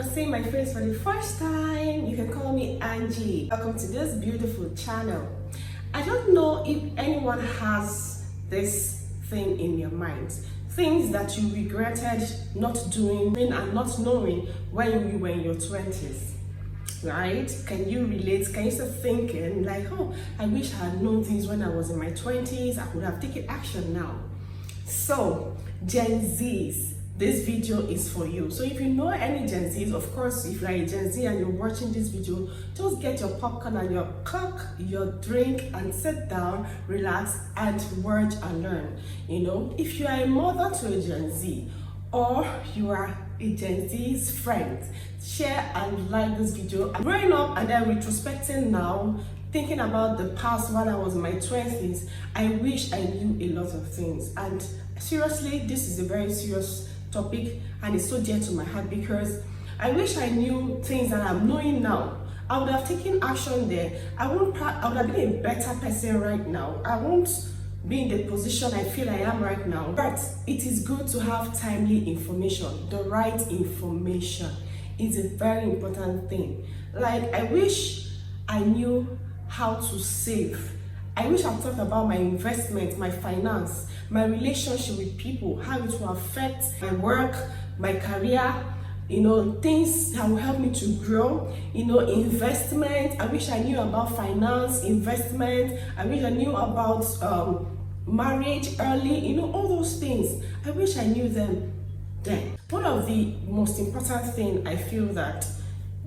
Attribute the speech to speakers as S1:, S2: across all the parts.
S1: you're seeing my face for the first time, you can call me Angie. Welcome to this beautiful channel. I don't know if anyone has this thing in your mind, things that you regretted not doing and not knowing when you were in your 20s, right? Can you relate? Can you start thinking like, oh, I wish I had known things when I was in my 20s, I could have taken action now. So Gen Zs, this video is for you. So if you know any Gen Zs, of course, if you're a Gen Z and you're watching this video, just get your popcorn and your coke, your drink, and sit down, relax, and watch and learn. You know, if you are a mother to a Gen Z, or you are a Gen Z's friend, share and like this video. I'm growing up and then retrospecting now, thinking about the past when I was in my 20s, I wish I knew a lot of things. And seriously, this is a very serious topic and it's so dear to my heart because I wish I knew things that I'm knowing now. I would have taken action there. I would have been a better person right now. I won't be in the position I feel I am right now. But it is good to have timely information. The right information is a very important thing. Like, I wish I knew how to save. I wish I talked about my investment, my finance, my relationship with people, how it will affect my work, my career, you know, things that will help me to grow, you know, investment. I wish I knew about finance, investment. I wish I knew about marriage early, you know, all those things. I wish I knew them then. One of the most important things I feel that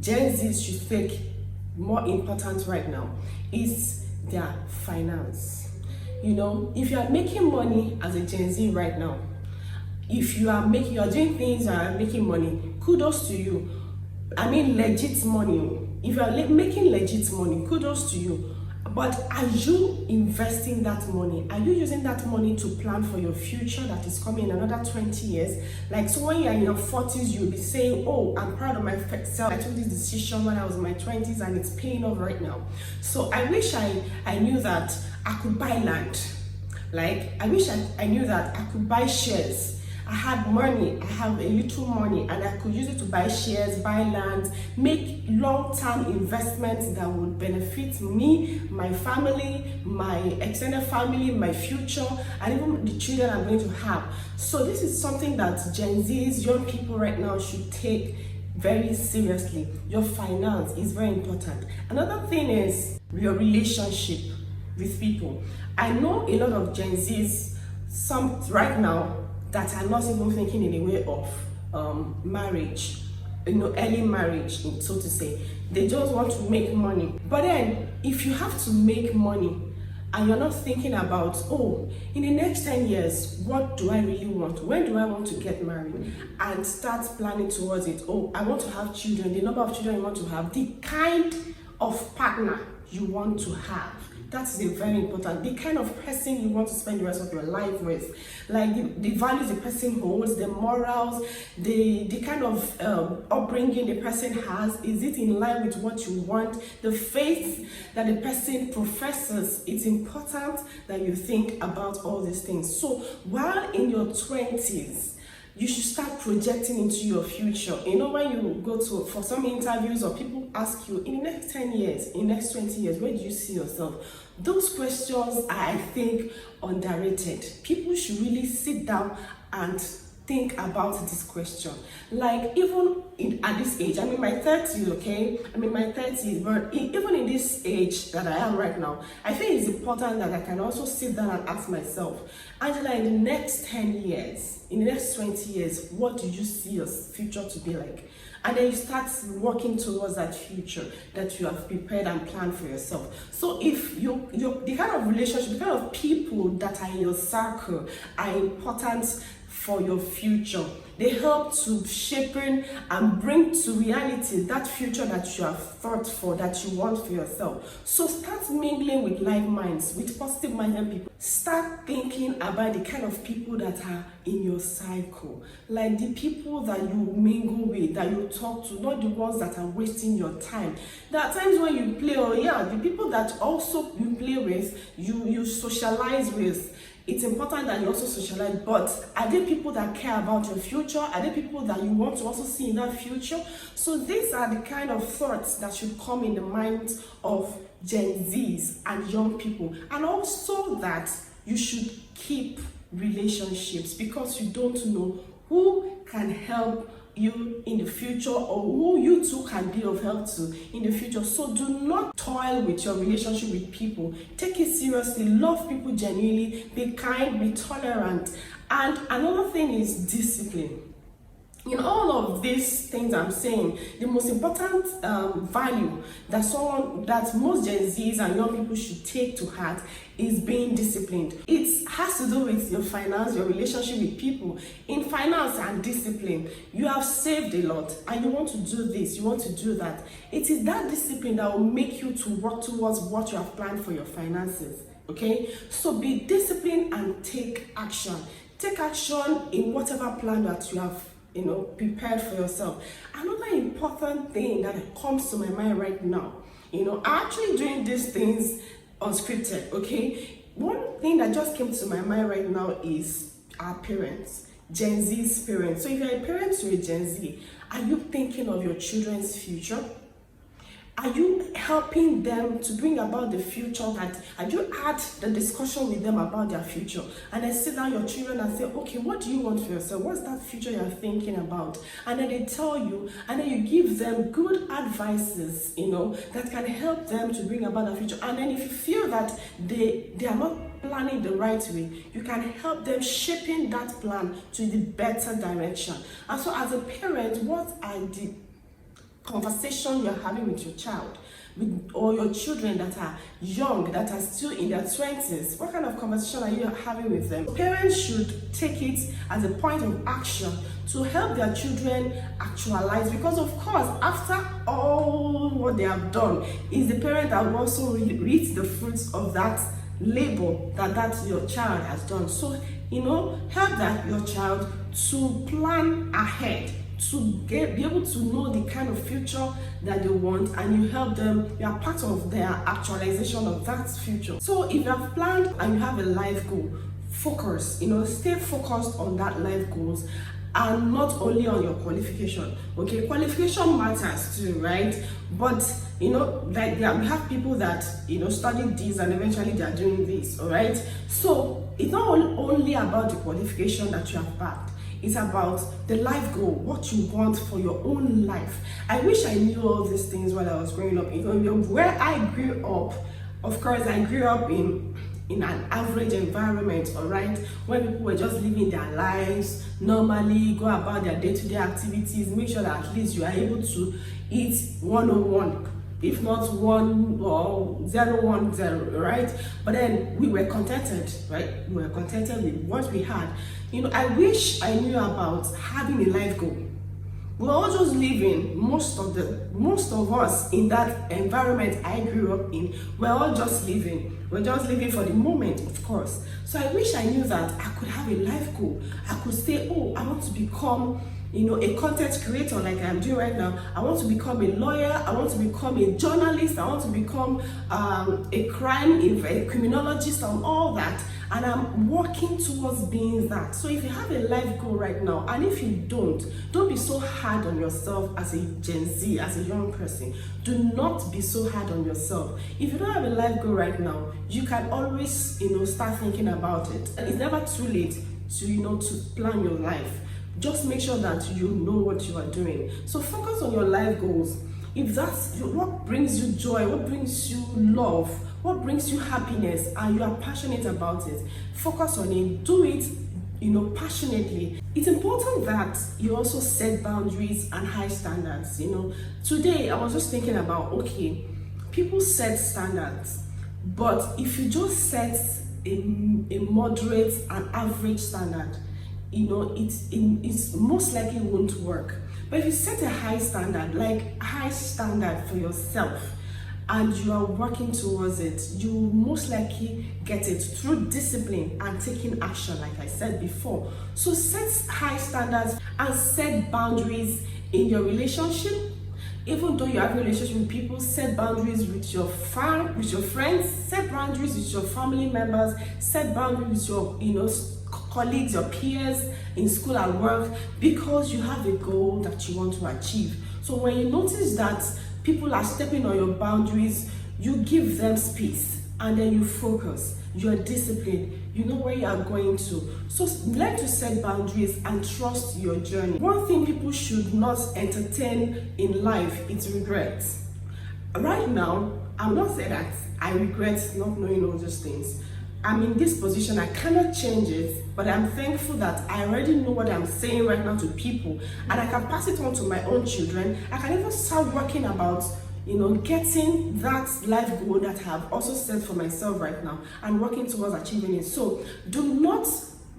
S1: Gen Z should take more important right now is their finance. You know, if you are making money as a Gen Z right now, if you are doing things that are making money, kudos to you. I mean legit money. If you are making legit money, kudos to you. But are you investing that money? Are you using that money to plan for your future that is coming in another 20 years? Like, so when you're in your 40s, you'll be saying, oh, I'm proud of myself. I took this decision when I was in my 20s and it's paying off right now. So I wish I knew that I could buy land. Like, I wish I knew that I could buy shares. I had money, I have a little money, and I could use it to buy shares, buy land, make long-term investments that would benefit me, my family, my extended family, my future, and even the children I'm going to have. So this is something that Gen Z's, young people right now should take very seriously. Your finance is very important. Another thing is your relationship with people. I know a lot of Gen Z's, some right now, that are not even thinking in a way of marriage, you know, early marriage, so to say. They just want to make money. But then, if you have to make money and you're not thinking about, oh, in the next 10 years, what do I really want? When do I want to get married? And start planning towards it. Oh, I want to have children, the number of children you want to have, the kind of partner you want to have. That is very important. The kind of person you want to spend the rest of your life with, like the values the person holds, the morals, the kind of upbringing the person has. Is it in line with what you want? The faith that the person professes. It's important that you think about all these things. So while in your 20s, you should start projecting into your future. You know, when you go for some interviews or people ask you, in the next 10 years, in the next 20 years, where do you see yourself? Those questions are, I think, underrated. People should really sit down and think about this question. Like, even at this age, I'm in my 30s, okay? I'm in my 30s, but even in this age that I am right now, I think it's important that I can also sit down and ask myself, Angela, in the next 10 years, in the next 20 years, what do you see your future to be like? And then you start working towards that future that you have prepared and planned for yourself. So if the kind of relationship, the kind of people that are in your circle are important for your future. They help to shape and bring to reality that future that you have thought for, that you want for yourself. So start mingling with like minds, with positive-minded people. Start thinking about the kind of people that are in your cycle. Like the people that you mingle with, that you talk to, not the ones that are wasting your time. There are times when you play, the people that also you play with, you socialize with, It's important that you also socialize, but are there people that care about your future? Are there people that you want to also see in that future? So these are the kind of thoughts that should come in the minds of Gen Zs and young people. And also that you should keep relationships, because you don't know who can help you in the future or who you too can be of help to in the future. So do not toil with your relationship with people. Take it seriously, love people genuinely, be kind, be tolerant. And another thing is discipline. In all of these things I'm saying, the most important value that most Gen Zs and young people should take to heart is being disciplined. It has to do with your finance, your relationship with people. In finance and discipline, you have saved a lot and you want to do this, you want to do that. It is that discipline that will make you to work towards what you have planned for your finances. Okay, so be disciplined and take action. Take action in whatever plan that you have prepared for yourself. Another important thing that comes to my mind right now, I'm actually doing these things unscripted, okay? One thing that just came to my mind right now is our parents, Gen Z's parents. So if you're a parent to a Gen Z, are you thinking of your children's future? Are you helping them to bring about the future have you had the discussion with them about their future? And then sit down your children and say, okay, what do you want for yourself? What's that future you're thinking about? And then they tell you, and then you give them good advices, that can help them to bring about the future. And then if you feel that they are not planning the right way, you can help them shaping that plan to the better direction. And so as a parent, what are the conversation you're having with your child or your children that are young, that are still in their 20s? What kind of conversation are you having with them? Parents should take it as a point of action to help their children actualize, because of course after all what they have done, is the parent that will also reap the fruits of that labor that your child has done. So help that your child to plan ahead, to be able to know the kind of future that they want, and you help them. You are part of their actualization of that future. So if you have planned and you have a life goal, focus, stay focused on that life goals, and not only on your qualification. Okay, qualification matters too, right? But we have people that study this and eventually they are doing this. All right, so it's not only about the qualification that you have backed. It's about the life goal, what you want for your own life. I wish I knew all these things while I was growing up. Where I grew up, of course, I grew up in an average environment, all right, when people were just living their lives normally, go about their day-to-day activities, make sure that at least you are able to eat 101, if not 1 or 010, right? But then we were contented, right? We were contented with what we had. I wish I knew about having a life goal. We're all just living, most of us in that environment I grew up in, we're all just living. We're just living for the moment, of course. So I wish I knew that I could have a life goal. I could say, oh, I want to become a content creator like I'm doing right now. I want to become a lawyer. I want to become a journalist. I want to become a criminologist and all that. And I'm working towards being that. So if you have a life goal right now, and if you don't be so hard on yourself as a Gen Z, as a young person. Do not be so hard on yourself. If you don't have a life goal right now, you can always, start thinking about it. And it's never too late to plan your life. Just make sure that you know what you are doing. So focus on your life goals. If that's what brings you joy, what brings you love, what brings you happiness, and you are passionate about it, focus on it. Do it, passionately. It's important that you also set boundaries and high standards. Today I was just thinking about, okay, people set standards, but if you just set a moderate and average standard, it's most likely won't work. But if you set a high standard for yourself, and you are working towards it, you will most likely get it through discipline and taking action, like I said before. So set high standards and set boundaries in your relationship. Even though you have a relationship with people, set boundaries with your friends, set boundaries with your family members, set boundaries with your colleagues, your peers in school and work, because you have a goal that you want to achieve. So when you notice that people are stepping on your boundaries, you give them space and then you focus. You are disciplined. You know where you are going to. So learn to set boundaries and trust your journey. One thing people should not entertain in life is regret. Right now, I'm not saying that I regret not knowing all those things. I'm in this position, I cannot change it, but I'm thankful that I already know what I'm saying right now to people, and I can pass it on to my own children. I can even start working about getting that life goal that I have also set for myself right now and working towards achieving it. So do not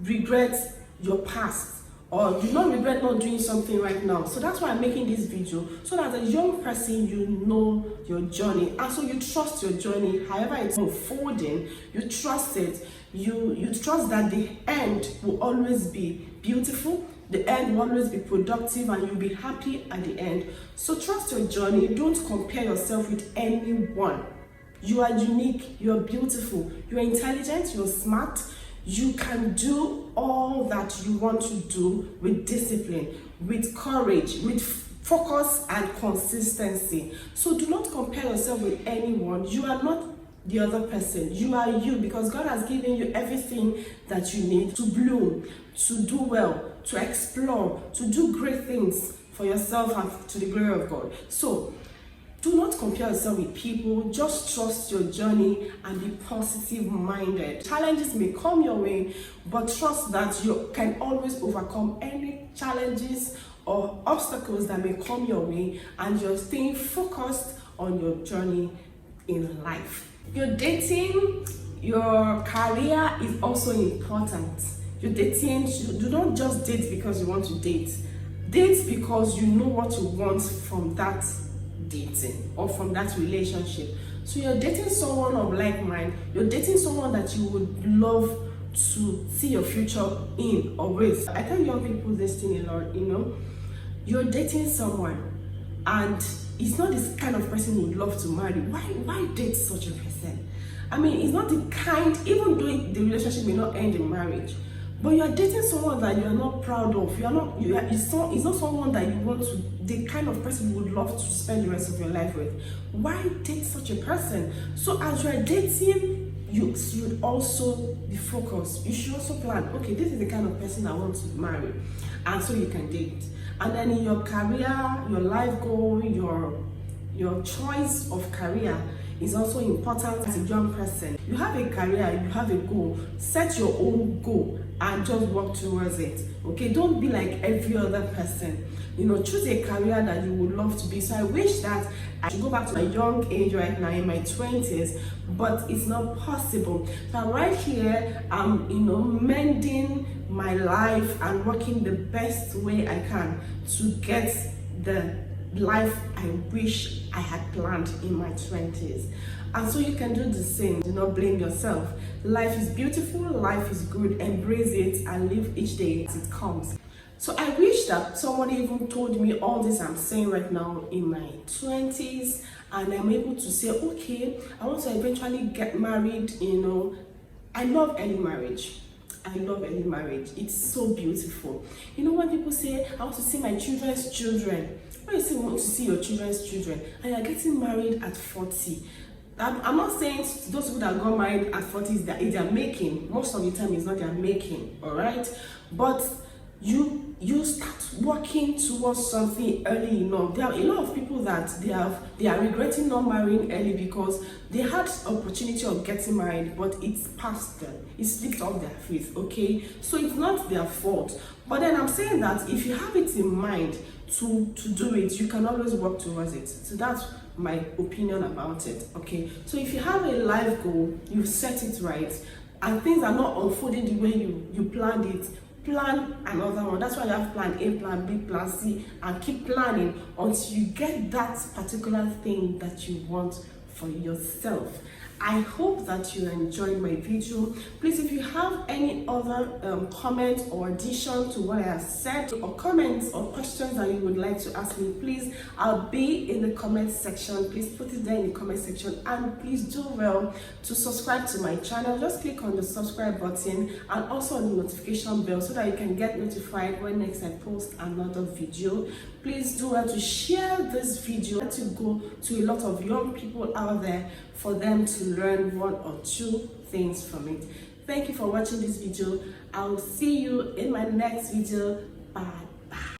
S1: regret your past, or do not regret not doing something right now. So that's why I'm making this video, so that as a young person, you know your journey, and so you trust your journey. However it's unfolding, you trust it. You trust that the end will always be beautiful, the end will always be productive, and you'll be happy at the end. So trust your journey. Don't compare yourself with anyone. You are unique, you are beautiful, you are intelligent, you're smart. You can do all that you want to do with discipline, with courage, with focus and consistency. So do not compare yourself with anyone. You are not the other person. You are you, because God has given you everything that you need to bloom, to do well, to explore, to do great things for yourself and to the glory of God. So do not compare yourself with people. Just trust your journey and be positive minded. Challenges may come your way, but trust that you can always overcome any challenges or obstacles that may come your way, and you're staying focused on your journey in life. Your dating, your career is also important. Your dating, do not just date because you want to date. Date because you know what you want from that dating or from that relationship. So you're dating someone of like mind, you're dating someone that you would love to see your future in or with. I tell young people this thing a lot, you're dating someone and it's not this kind of person you would love to marry. Why date such a person? I mean, it's not the kind, even though the relationship may not end in marriage, but you are dating someone that you are not proud of. It's not someone that you want to, the kind of person you would love to spend the rest of your life with. Why date such a person? So as you are dating, you should also be focused. You should also plan, okay, this is the kind of person I want to marry, and so you can date. And then in your career, your life goal, your choice of career is also important as a young person. You have a career, you have a goal, set your own goal and just work towards it. Okay, don't be like every other person. Choose a career that you would love to be. So I wish that I should go back to my young age right now in my 20s, but it's not possible. So I'm right here, mending my life and working the best way I can to get the life I wish I had planned in my 20s. And so you can do the same. Do not blame yourself. Life is beautiful, life is good. Embrace it and live each day as it comes. So I wish that someone even told me all this I'm saying right now in my 20s, and I'm able to say, okay, I want to eventually get married. I love early marriage. I love early marriage. It's so beautiful. When people say, I want to see my children's children. When you say you want to see your children's children and you're getting married at 40, I'm not saying those people that got married at 40 is their making. Most of the time it's not their making, all right? But you start working towards something early enough. There are a lot of people that they are regretting not marrying early because they had opportunity of getting married, but it's past them. It slipped off their feet, okay? So it's not their fault. But then I'm saying that if you have it in mind to do it, you can always work towards it. So that's my opinion about it, okay? So if you have a life goal, you set it right, and things are not unfolding the way you planned it, plan another one. That's why you have plan A, plan B, plan C, and keep planning until you get that particular thing that you want for yourself. I hope that you enjoyed my video. Please, if you have any other comments or addition to what I have said, or comments or questions that you would like to ask me, please, I'll be in the comment section. Please put it there in the comment section, and please do well to subscribe to my channel. Just click on the subscribe button and also on the notification bell so that you can get notified when next I post another video. Please do well to share this video to go to a lot of young people out there for them to learn one or two things from it. Thank you for watching this video. I will see you in my next video. Bye.